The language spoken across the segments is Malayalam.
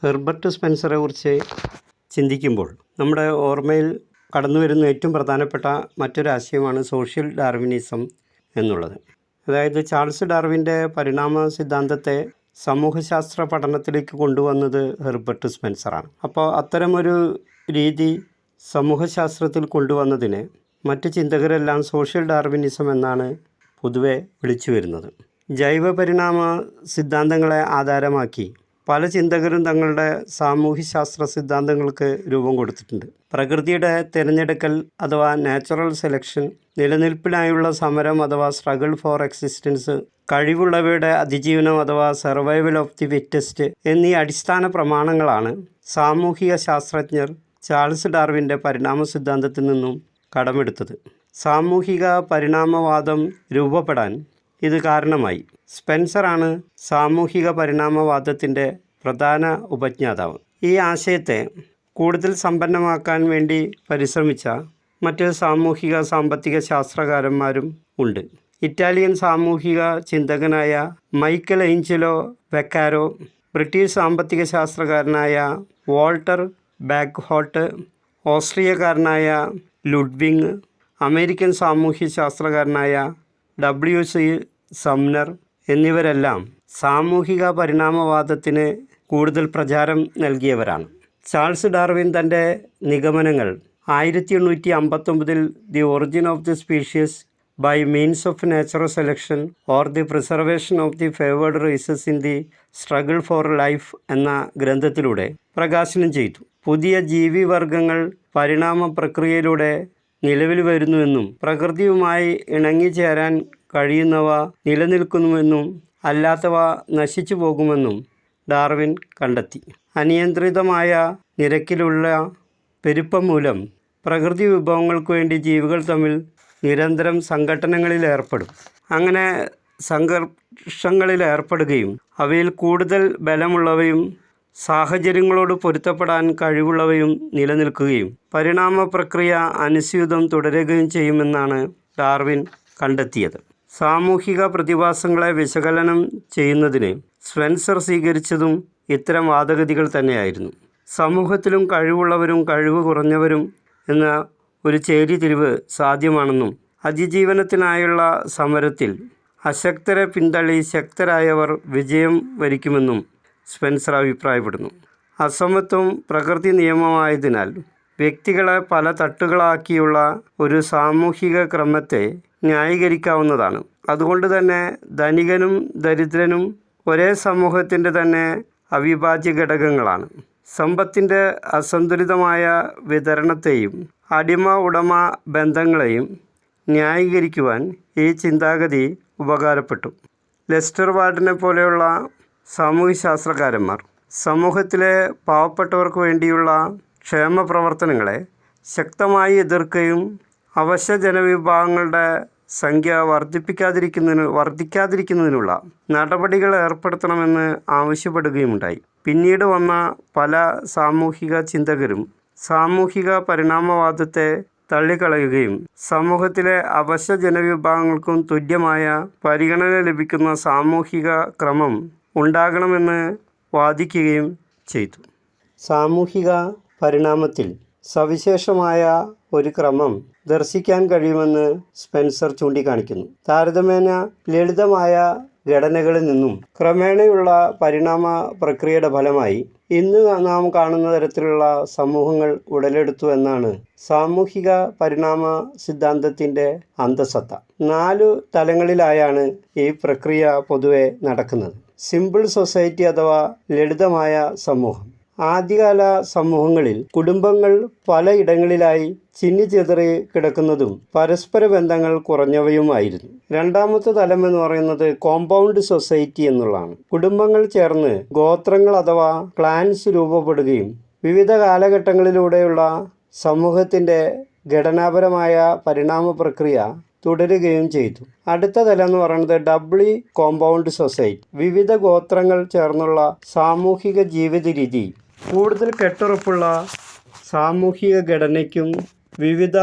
ഹെർബർട്ട് സ്പെൻസറെ കുറിച്ച് ചിന്തിക്കുമ്പോൾ നമ്മുടെ ഓർമ്മയിൽ കടന്നു വരുന്ന ഏറ്റവും പ്രധാനപ്പെട്ട മറ്റൊരു ആശയമാണ് സോഷ്യൽ ഡാർവിനിസം എന്നുള്ളത്. അതായത് ചാൾസ് ഡാർവിൻ്റെ പരിണാമ സിദ്ധാന്തത്തെ സമൂഹശാസ്ത്ര പഠനത്തിലേക്ക് കൊണ്ടുവന്നത് ഹെർബർട്ട് സ്പെൻസറാണ്. അപ്പോൾ അത്തരമൊരു രീതി സമൂഹശാസ്ത്രത്തിൽ കൊണ്ടുവന്നതിന് മറ്റ് ചിന്തകരെല്ലാം സോഷ്യൽ ഡാർവിനിസം എന്നാണ് പൊതുവെ വിളിച്ചു വരുന്നത്. ജൈവ പരിണാമ സിദ്ധാന്തങ്ങളെ ആധാരമാക്കി പല ചിന്തകരും തങ്ങളുടെ സാമൂഹ്യശാസ്ത്ര സിദ്ധാന്തങ്ങൾക്ക് രൂപം കൊടുത്തിട്ടുണ്ട്. പ്രകൃതിയുടെ തിരഞ്ഞെടുക്കൽ അഥവാ നാച്ചുറൽ സെലക്ഷൻ, നിലനിൽപ്പിനായുള്ള സമരം അഥവാ സ്ട്രഗിൾ ഫോർ എക്സിസ്റ്റൻസ്, കഴിവുള്ളവയുടെ അതിജീവനം അഥവാ സർവൈവൽ ഓഫ് ദി ഫിറ്റസ്റ്റ് എന്നീ അടിസ്ഥാന പ്രമാണങ്ങളാണ് സാമൂഹിക ശാസ്ത്രജ്ഞർ ചാൾസ് ഡാർവിൻ്റെ പരിണാമ സിദ്ധാന്തത്തിൽ നിന്നും കടമെടുത്തത്. സാമൂഹിക പരിണാമവാദം രൂപപ്പെടാൻ ഇത് കാരണമായി. സ്പെൻസറാണ് സാമൂഹിക പരിണാമവാദത്തിൻ്റെ പ്രധാന ഉപജ്ഞാതാവ്. ഈ ആശയത്തെ കൂടുതൽ സമ്പന്നമാക്കാൻ വേണ്ടി പരിശ്രമിച്ച മറ്റ് സാമൂഹിക സാമ്പത്തിക ശാസ്ത്രകാരന്മാരും ഉണ്ട്. ഇറ്റാലിയൻ സാമൂഹിക ചിന്തകനായ മൈക്കൽ ഏഞ്ചലോ വെക്കാരോ, ബ്രിട്ടീഷ് സാമ്പത്തിക ശാസ്ത്രകാരനായ വാൾട്ടർ ബാഗ്ഹോട്ട്, ഓസ്ട്രിയക്കാരനായ ലുഡ്വിങ്, അമേരിക്കൻ സാമൂഹ്യ ശാസ്ത്രകാരനായ W.C. സംനർ എന്നിവരെല്ലാം സാമൂഹിക പരിണാമവാദത്തിന് കൂടുതൽ പ്രചാരം നൽകിയവരാണ്. ചാൾസ് ഡാർവിൻ തൻ്റെ നിഗമനങ്ങൾ 1859 the origin of the species by means of natural selection or the preservation of the favoured races in the struggle for life എന്ന ഗ്രന്ഥത്തിലൂടെ പ്രകാശനം ചെയ്തു. പുതിയ ജീവിവർഗങ്ങൾ പരിണാമ പ്രക്രിയയിലൂടെ നിലവിൽ വരുന്നുവെന്നും പ്രകൃതിയുമായി ഇണങ്ങിച്ചേരാൻ കഴിയുന്നവ നിലനിൽക്കുന്നുവെന്നും അല്ലാത്തവ നശിച്ചു പോകുമെന്നും ഡാർവിൻ കണ്ടെത്തി. അനിയന്ത്രിതമായ നിരക്കിലുള്ള പെരുപ്പം മൂലം പ്രകൃതി വിഭവങ്ങൾക്ക് വേണ്ടി ജീവികൾ തമ്മിൽ നിരന്തരം സംഘട്ടനങ്ങളിലേർപ്പെടും. അങ്ങനെ സംഘർഷങ്ങളിലേർപ്പെടുകയും അവയിൽ കൂടുതൽ ബലമുള്ളവയും സാഹചര്യങ്ങളോട് പൊരുത്തപ്പെടാൻ കഴിവുള്ളവയും നിലനിൽക്കുകയും പരിണാമ പ്രക്രിയ അനുസ്യൂതം തുടരുകയും ചെയ്യുമെന്നാണ് ഡാർവിൻ കണ്ടെത്തിയത്. സാമൂഹിക പ്രതിഭാസങ്ങളെ വിശകലനം ചെയ്യുന്നതിന് സ്പെൻസർ സ്വീകരിച്ചതും ഇത്തരം വാദഗതികൾ തന്നെയായിരുന്നു. സമൂഹത്തിലും കഴിവുള്ളവരും കഴിവ് കുറഞ്ഞവരും എന്ന ഒരു ചേരിതിരിവ് സാധ്യമാണെന്നും അതിജീവനത്തിനായുള്ള സമരത്തിൽ അശക്തരെ പിന്തള്ളി ശക്തരായവർ വിജയം വരിക്കുമെന്നും സ്പെൻസർ അഭിപ്രായപ്പെടുന്നു. അസമത്വം പ്രകൃതി നിയമമായതിനാൽ വ്യക്തികളെ പല തട്ടുകളാക്കിയുള്ള ഒരു സാമൂഹിക ക്രമത്തെ ന്യായീകരിക്കാവുന്നതാണ്. അതുകൊണ്ട് തന്നെ ധനികനും ദരിദ്രനും ഒരേ സമൂഹത്തിൻ്റെ തന്നെ അവിഭാജ്യ ഘടകങ്ങളാണ്. സമ്പത്തിൻ്റെ അസന്തുലിതമായ വിതരണത്തെയും അടിമ ഉടമ ബന്ധങ്ങളെയും ന്യായീകരിക്കുവാൻ ഈ ചിന്താഗതി ഉപകാരപ്പെട്ടു. ലെസ്റ്റർ വാർഡിനെ പോലെയുള്ള സാമൂഹ്യശാസ്ത്രകാരന്മാർ സമൂഹത്തിലെ പാവപ്പെട്ടവർക്ക് വേണ്ടിയുള്ള ക്ഷേമ പ്രവർത്തനങ്ങളെ ശക്തമായി എതിർക്കുകയും അവശ്യ ജനവിഭാഗങ്ങളുടെ സംഖ്യ വർദ്ധിക്കാതിരിക്കുന്നതിനുള്ള നടപടികൾ ഏർപ്പെടുത്തണമെന്ന് ആവശ്യപ്പെടുകയുമുണ്ടായി. പിന്നീട് വന്ന പല സാമൂഹിക ചിന്തകരും സാമൂഹിക പരിണാമവാദത്തെ തള്ളിക്കളയുകയും സമൂഹത്തിലെ അവശ്യ ജനവിഭാഗങ്ങൾക്കും തുല്യമായ പരിഗണന ലഭിക്കുന്ന സാമൂഹിക ക്രമം ഉണ്ടാകണമെന്ന് വാദിക്കുകയും ചെയ്തു. സാമൂഹിക പരിണാമത്തിൽ സവിശേഷമായ ഒരു ക്രമം ദർശിക്കാൻ കഴിയുമെന്ന് സ്പെൻസർ ചൂണ്ടിക്കാണിക്കുന്നു. താരതമ്യേന ലളിതമായ ഘടനകളിൽ നിന്നും ക്രമേണയുള്ള പരിണാമ പ്രക്രിയയുടെ ഫലമായി ഇന്ന് നാം കാണുന്ന തരത്തിലുള്ള സമൂഹങ്ങൾ ഉടലെടുത്തു എന്നാണ് സാമൂഹിക പരിണാമ സിദ്ധാന്തത്തിൻ്റെ അന്തഃസത്ത. 4 തലങ്ങളിലായാണ് ഈ പ്രക്രിയ പൊതുവെ നടക്കുന്നത്. സിമ്പിൾ സൊസൈറ്റി അഥവാ ലളിതമായ സമൂഹം. ആദ്യകാല സമൂഹങ്ങളിൽ കുടുംബങ്ങൾ പലയിടങ്ങളിലായി ചിന്നിച്ചിതറി കിടക്കുന്നതും പരസ്പര ബന്ധങ്ങൾ കുറഞ്ഞവയുമായിരുന്നു. രണ്ടാമത്തെ തലം എന്ന് പറയുന്നത് കോമ്പൗണ്ട് സൊസൈറ്റി എന്നുള്ളതാണ്. കുടുംബങ്ങൾ ചേർന്ന് ഗോത്രങ്ങൾ അഥവാ ക്ലാൻസ് രൂപപ്പെടുകയും വിവിധ കാലഘട്ടങ്ങളിലൂടെയുള്ള സമൂഹത്തിൻ്റെ ഘടനാപരമായ പരിണാമ പ്രക്രിയ തുടരുകയും ചെയ്തു. അടുത്ത തലം എന്ന് പറയുന്നത് ഡബ്ലി കോമ്പൗണ്ട് സൊസൈറ്റി. വിവിധ ഗോത്രങ്ങൾ ചേർന്നുള്ള സാമൂഹിക ജീവിത രീതി കൂടുതൽ കെട്ടുറപ്പുള്ള സാമൂഹിക ഘടനയ്ക്കും വിവിധ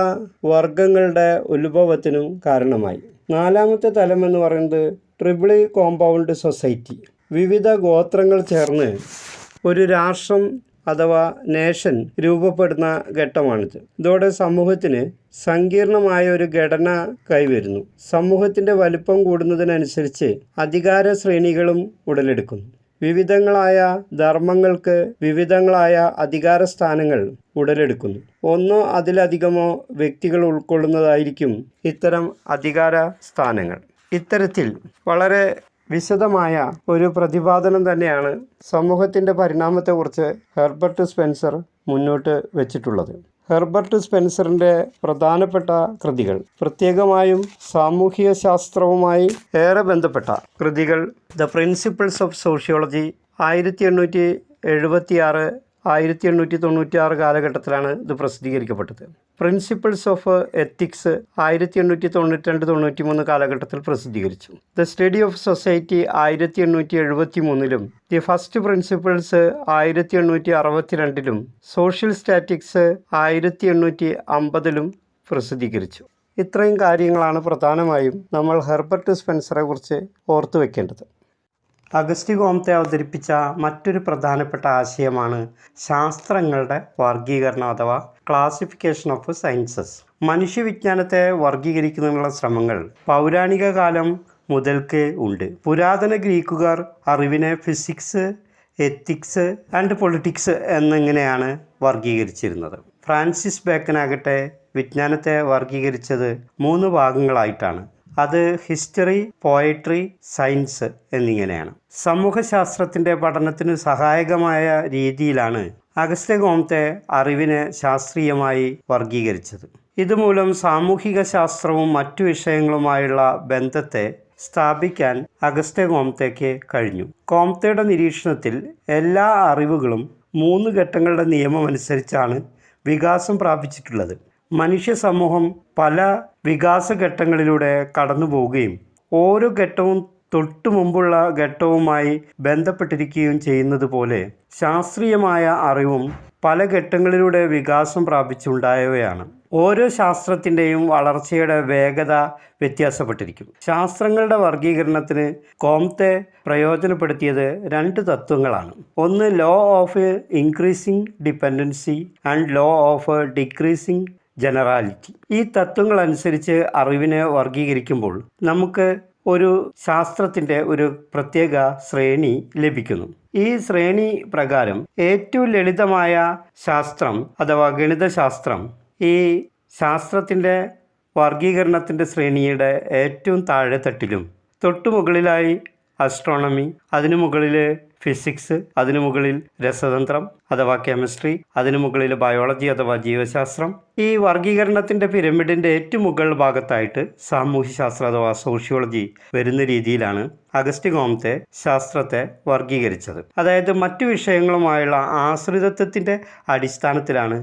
വർഗങ്ങളുടെ ഉത്ഭവത്തിനും കാരണമായി. നാലാമത്തെ തലം എന്ന് പറയുന്നത് ട്രിപ്പിൾ കോമ്പൗണ്ട് സൊസൈറ്റി. വിവിധ ഗോത്രങ്ങൾ ചേർന്ന് ഒരു രാഷ്ട്രം അഥവാ നേഷൻ രൂപപ്പെടുന്ന ഘട്ടമാണിത്. ഇതോടെ സമൂഹത്തിന് സങ്കീർണമായ ഒരു ഘടന കൈവരുന്നു. സമൂഹത്തിൻ്റെ വലിപ്പം കൂടുന്നതിനനുസരിച്ച് അധികാര ശ്രേണികളും ഉടലെടുക്കുന്നു. വിവിധങ്ങളായ ധർമ്മങ്ങൾക്ക് വിവിധങ്ങളായ അധികാര സ്ഥാനങ്ങൾ ഉടലെടുക്കുന്നു. ഒന്നോ അതിലധികമോ വ്യക്തികൾ ഉൾക്കൊള്ളുന്നതായിരിക്കും ഇത്തരം അധികാര സ്ഥാനങ്ങൾ. ഇത്തരത്തിൽ വളരെ വിശദമായ ഒരു പ്രതിപാദനം തന്നെയാണ് സമൂഹത്തിൻ്റെ പരിണാമത്തെക്കുറിച്ച് ഹെർബർട്ട് സ്പെൻസർ മുന്നോട്ട് വച്ചിട്ടുള്ളത്. ഹെർബർട്ട് സ്പെൻസറിൻ്റെ പ്രധാനപ്പെട്ട കൃതികൾ, പ്രത്യേകമായും സാമൂഹിക ശാസ്ത്രവുമായി ഏറെ ബന്ധപ്പെട്ട കൃതികൾ, ദ പ്രിൻസിപ്പിൾസ് ഓഫ് സോഷ്യോളജി 1876 1896 കാലഘട്ടത്തിലാണ് ഇത് പ്രസിദ്ധീകരിക്കപ്പെട്ടത്. പ്രിൻസിപ്പിൾസ് ഓഫ് എത്തിക്സ് 1892-93 കാലഘട്ടത്തിൽ പ്രസിദ്ധീകരിച്ചു. The study of society 1873 the first principles 1862 social statics 1850 പ്രസിദ്ധീകരിച്ചു. ഇത്രയും കാര്യങ്ങളാണ് പ്രധാനമായും നമ്മൾ ഹെർബർട്ട് സ്പെൻസറെ കുറിച്ച് ഓർത്തു വെക്കേണ്ടത്. അഗസ്റ്റ് കോംതെ അവതരിപ്പിച്ച മറ്റൊരു പ്രധാനപ്പെട്ട ആശയമാണ് ശാസ്ത്രങ്ങളുടെ വർഗീകരണം അഥവാ ക്ലാസിഫിക്കേഷൻ ഓഫ് സയൻസസ്. മനുഷ്യവിജ്ഞാനത്തെ വർഗീകരിക്കുന്നതിനുള്ള ശ്രമങ്ങൾ പൗരാണിക കാലം മുതൽക്ക് ഉണ്ട്. പുരാതന ഗ്രീക്കുകാർ അറിവിനെ ഫിസിക്സ്, എത്തിക്സ് ആൻഡ് പൊളിറ്റിക്സ് എന്നിങ്ങനെയാണ് വർഗീകരിച്ചിരുന്നത്. ഫ്രാൻസിസ് ബേക്കനാകട്ടെ വിജ്ഞാനത്തെ വർഗീകരിച്ചത് 3 ഭാഗങ്ങളായിട്ടാണ്. അത് ഹിസ്റ്ററി, പോയട്രി, സയൻസ് എന്നിങ്ങനെയാണ്. സമൂഹശാസ്ത്രത്തിൻ്റെ പഠനത്തിന് സഹായകമായ രീതിയിലാണ് അഗസ്റ്റെ കോംതെ അറിവിനെ ശാസ്ത്രീയമായി വർഗീകരിച്ചത്. ഇതുമൂലം സാമൂഹിക ശാസ്ത്രവും മറ്റു വിഷയങ്ങളുമായുള്ള ബന്ധത്തെ സ്ഥാപിക്കാൻ അഗസ്റ്റെ കോംതെക്ക് കഴിഞ്ഞു. കോംതെയുടെ നിരീക്ഷണത്തിൽ എല്ലാ അറിവുകളും 3 ഘട്ടങ്ങളുടെ നിയമമനുസരിച്ചാണ് വികാസം പ്രാപിച്ചിട്ടുള്ളത്. മനുഷ്യ സമൂഹം പല വികാസഘട്ടങ്ങളിലൂടെ കടന്നു പോവുകയും ഓരോ ഘട്ടവും തൊട്ടു മുമ്പുള്ള ഘട്ടവുമായി ബന്ധപ്പെട്ടിരിക്കുകയും ചെയ്യുന്നത് പോലെ ശാസ്ത്രീയമായ അറിവും പല ഘട്ടങ്ങളിലൂടെ വികാസം പ്രാപിച്ചുണ്ടായവയാണ്. ഓരോ ശാസ്ത്രത്തിൻ്റെയും വളർച്ചയുടെ വേഗത വ്യത്യാസപ്പെട്ടിരിക്കും. ശാസ്ത്രങ്ങളുടെ വർഗീകരണത്തിന് കോംതെ പ്രയോജനപ്പെടുത്തിയത് 2 തത്വങ്ങളാണ്. ഒന്ന് law of increasing dependency and law of decreasing generality. ഈ തത്വങ്ങളനുസരിച്ച് അറിവിനെ വർഗീകരിക്കുമ്പോൾ നമുക്ക് ഒരു ശാസ്ത്രത്തിൻ്റെ ഒരു പ്രത്യേക ശ്രേണി ലഭിക്കുന്നു. ഈ ശ്രേണി പ്രകാരം ഏറ്റവും ലളിതമായ ശാസ്ത്രം അഥവാ ഗണിതശാസ്ത്രം ഈ ശാസ്ത്രത്തിൻ്റെ വർഗീകരണത്തിൻ്റെ ശ്രേണിയുടെ ഏറ്റവും താഴെത്തട്ടിലും, തൊട്ടുമുകളിലായി അസ്ട്രോണമി, അതിനു മുകളിൽ ഫിസിക്സ്, അതിനു മുകളിൽ രസതന്ത്രം അഥവാ കെമിസ്ട്രി, അതിനു മുകളിൽ ബയോളജി അഥവാ ജീവശാസ്ത്രം. ഈ വർഗീകരണത്തിൻ്റെ പിരമിഡിൻ്റെ ഏറ്റവും മുകൾ ഭാഗത്തായിട്ട് സാമൂഹ്യശാസ്ത്രം അഥവാ സോഷ്യോളജി വരുന്ന രീതിയിലാണ് അഗസ്റ്റ് കോംതെ ശാസ്ത്രത്തെ വർഗീകരിച്ചത്. അതായത് മറ്റു വിഷയങ്ങളുമായുള്ള ആശ്രിതത്വത്തിൻ്റെ അടിസ്ഥാനത്തിലാണ്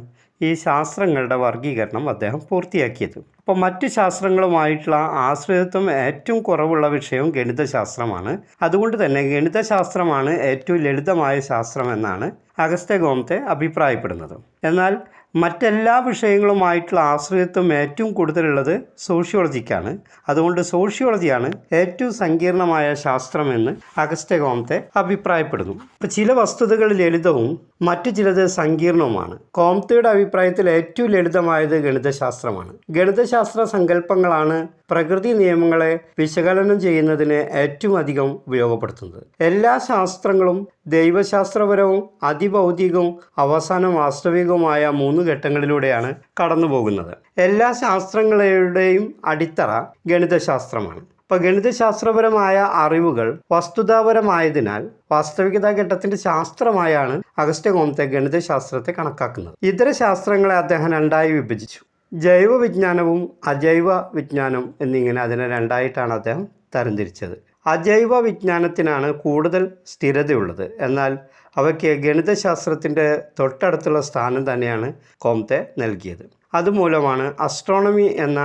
ഈ ശാസ്ത്രങ്ങളുടെ വർഗീകരണം അദ്ദേഹം പൂർത്തിയാക്കിയത്. അപ്പോൾ മറ്റ് ശാസ്ത്രങ്ങളുമായിട്ടുള്ള ആശ്രിതത്വം ഏറ്റവും കുറവുള്ള വിഷയവും ഗണിതശാസ്ത്രമാണ്. അതുകൊണ്ട് തന്നെ ഗണിതശാസ്ത്രമാണ് ഏറ്റവും ലളിതമായ ശാസ്ത്രം എന്നാണ് അഗസ്റ്റെ കോംതെ അഭിപ്രായപ്പെടുന്നത്. എന്നാൽ മറ്റെല്ലാ വിഷയങ്ങളുമായിട്ടുള്ള ആശ്രിതത്വം ഏറ്റവും കൂടുതലുള്ളത് സോഷ്യോളജിക്കാണ്. അതുകൊണ്ട് സോഷ്യോളജിയാണ് ഏറ്റവും സങ്കീർണമായ ശാസ്ത്രമെന്ന് അഗസ്റ്റെ കോംതെ അഭിപ്രായപ്പെടുന്നു. ഇപ്പോൾ ചില വസ്തുതകൾ ലളിതവും മറ്റു ചിലത് സങ്കീർണവുമാണ്. കോംതെയുടെ അഭിപ്രായത്തിൽ ഏറ്റവും ലളിതമായത് ഗണിതശാസ്ത്രമാണ്. ഗണിതശാസ്ത്ര സങ്കല്പങ്ങളാണ് പ്രകൃതി നിയമങ്ങളെ വിശകലനം ചെയ്യുന്നതിന് ഏറ്റവും അധികം ഉപയോഗപ്പെടുത്തുന്നത്. എല്ലാ ശാസ്ത്രങ്ങളും ദൈവശാസ്ത്രപരവും അതിഭൗതികവും അവസാനം വാസ്തവികവുമായ 3 ഘട്ടങ്ങളിലൂടെയാണ് കടന്നു പോകുന്നത്. എല്ലാ ശാസ്ത്രങ്ങളുടെയും അടിത്തറ ഗണിതശാസ്ത്രമാണ്. ഇപ്പോൾ ഗണിതശാസ്ത്രപരമായ അറിവുകൾ വസ്തുതാപരമായതിനാൽ വാസ്തവികതാ ഘട്ടത്തിൻ്റെ ശാസ്ത്രമായാണ് അഗസ്റ്റെ കോംതെ ഗണിതശാസ്ത്രത്തെ കണക്കാക്കുന്നത്. ഇതര ശാസ്ത്രങ്ങളെ അദ്ദേഹം 2ആയി വിഭജിച്ചു. ജൈവ വിജ്ഞാനവും അജൈവ വിജ്ഞാനം എന്നിങ്ങനെ അതിനെ 2ആയിട്ടാണ് അദ്ദേഹം തരംതിരിച്ചത്. അജൈവ വിജ്ഞാനത്തിനാണ് കൂടുതൽ സ്ഥിരതയുള്ളത്. എന്നാൽ അവയ്ക്ക് ഗണിതശാസ്ത്രത്തിൻ്റെ തൊട്ടടുത്തുള്ള സ്ഥാനം തന്നെയാണ് കോംതെ നൽകിയത്. അതുമൂലമാണ് അസ്ട്രോണമി എന്ന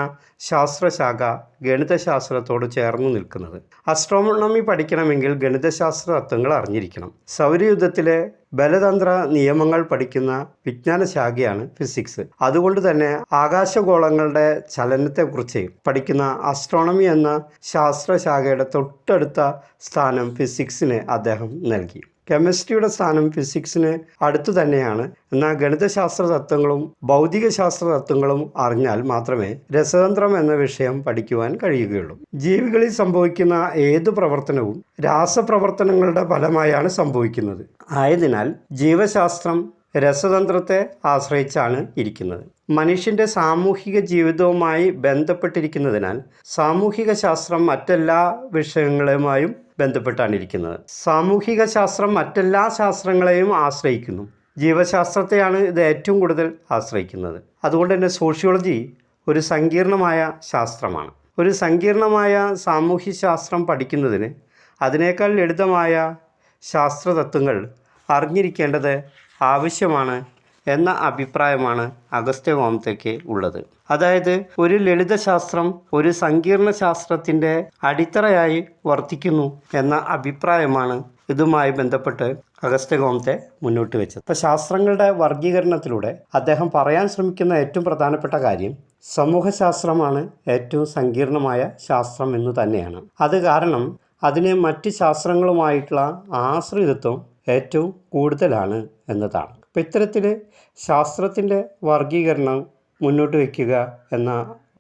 ശാസ്ത്രശാഖ ഗണിതശാസ്ത്രത്തോട് ചേർന്ന് നിൽക്കുന്നത്. അസ്ട്രോണമി പഠിക്കണമെങ്കിൽ ഗണിതശാസ്ത്ര തത്വങ്ങൾ അറിഞ്ഞിരിക്കണം. സൗരയൂഥത്തിലെ ബലതന്ത്ര നിയമങ്ങൾ പഠിക്കുന്ന വിജ്ഞാന ശാഖയാണ് ഫിസിക്സ്. അതുകൊണ്ട് തന്നെ ആകാശഗോളങ്ങളുടെ ചലനത്തെക്കുറിച്ച് പഠിക്കുന്ന അസ്ട്രോണമി എന്ന ശാസ്ത്രശാഖയുടെ തൊട്ടടുത്ത സ്ഥാനം ഫിസിക്സിന് അദ്ദേഹം നൽകി. കെമിസ്ട്രിയുടെ സ്ഥാനം ഫിസിക്സിന് അടുത്തു തന്നെയാണ്. എന്നാൽ ഗണിതശാസ്ത്ര തത്വങ്ങളും ഭൗതിക ശാസ്ത്ര തത്വങ്ങളും അറിഞ്ഞാൽ മാത്രമേ രസതന്ത്രം എന്ന വിഷയം പഠിക്കുവാൻ കഴിയുകയുള്ളൂ. ജീവികളിൽ സംഭവിക്കുന്ന ഏതു പ്രവർത്തനവും രാസപ്രവർത്തനങ്ങളുടെ ഫലമായാണ് സംഭവിക്കുന്നത്. ആയതിനാൽ ജീവശാസ്ത്രം രസതന്ത്രത്തെ ആശ്രയിച്ചാണ് ഇരിക്കുന്നത്. മനുഷ്യൻ്റെ സാമൂഹിക ജീവിതവുമായി ബന്ധപ്പെട്ടിരിക്കുന്നതിനാൽ സാമൂഹിക ശാസ്ത്രം മറ്റെല്ലാ വിഷയങ്ങളുമായും ബന്ധപ്പെട്ടാണ് ഇരിക്കുന്നത്. സാമൂഹിക ശാസ്ത്രം മറ്റെല്ലാ ശാസ്ത്രങ്ങളെയും ആശ്രയിക്കുന്നു. ജീവശാസ്ത്രത്തെയാണ് ഇത് ഏറ്റവും കൂടുതൽ ആശ്രയിക്കുന്നത്. അതുകൊണ്ട് തന്നെ സോഷ്യോളജി ഒരു സങ്കീർണമായ ശാസ്ത്രമാണ്. ഒരു സങ്കീർണമായ സാമൂഹ്യ ശാസ്ത്രം പഠിക്കുന്നതിന് അതിനേക്കാൾ ലളിതമായ ശാസ്ത്രതത്വങ്ങൾ അറിഞ്ഞിരിക്കേണ്ടത് ആവശ്യമാണ് എന്ന അഭിപ്രായമാണ് അഗസ്ത്യ കോംതെക്ക് ഉള്ളത്. അതായത് ഒരു ലളിതശാസ്ത്രം ഒരു സങ്കീർണ ശാസ്ത്രത്തിൻ്റെ അടിത്തറയായി വർത്തിക്കുന്നു എന്ന അഭിപ്രായമാണ് ഇതുമായി ബന്ധപ്പെട്ട് അഗസ്ത്യ കോംതെ മുന്നോട്ട് വെച്ചത്. അപ്പോൾ ശാസ്ത്രങ്ങളുടെ വർഗീകരണത്തിലൂടെ അദ്ദേഹം പറയാൻ ശ്രമിക്കുന്ന ഏറ്റവും പ്രധാനപ്പെട്ട കാര്യം സമൂഹശാസ്ത്രമാണ് ഏറ്റവും സങ്കീർണമായ ശാസ്ത്രം എന്ന് തന്നെയാണ്. അത് കാരണം അതിന് മറ്റ് ശാസ്ത്രങ്ങളുമായിട്ടുള്ള ആശ്രിതത്വം ഏറ്റവും കൂടുതലാണ് എന്നതാണ്. അപ്പോൾ ഇത്തരത്തിൽ ശാസ്ത്രത്തിൻ്റെ വർഗീകരണം മുന്നോട്ട് വയ്ക്കുക എന്ന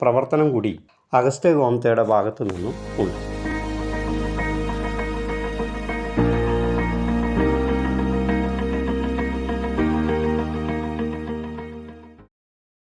പ്രവർത്തനം കൂടി അഗസ്ത്യ കോംതെയുടെ ഭാഗത്തു നിന്നും ഉണ്ട്.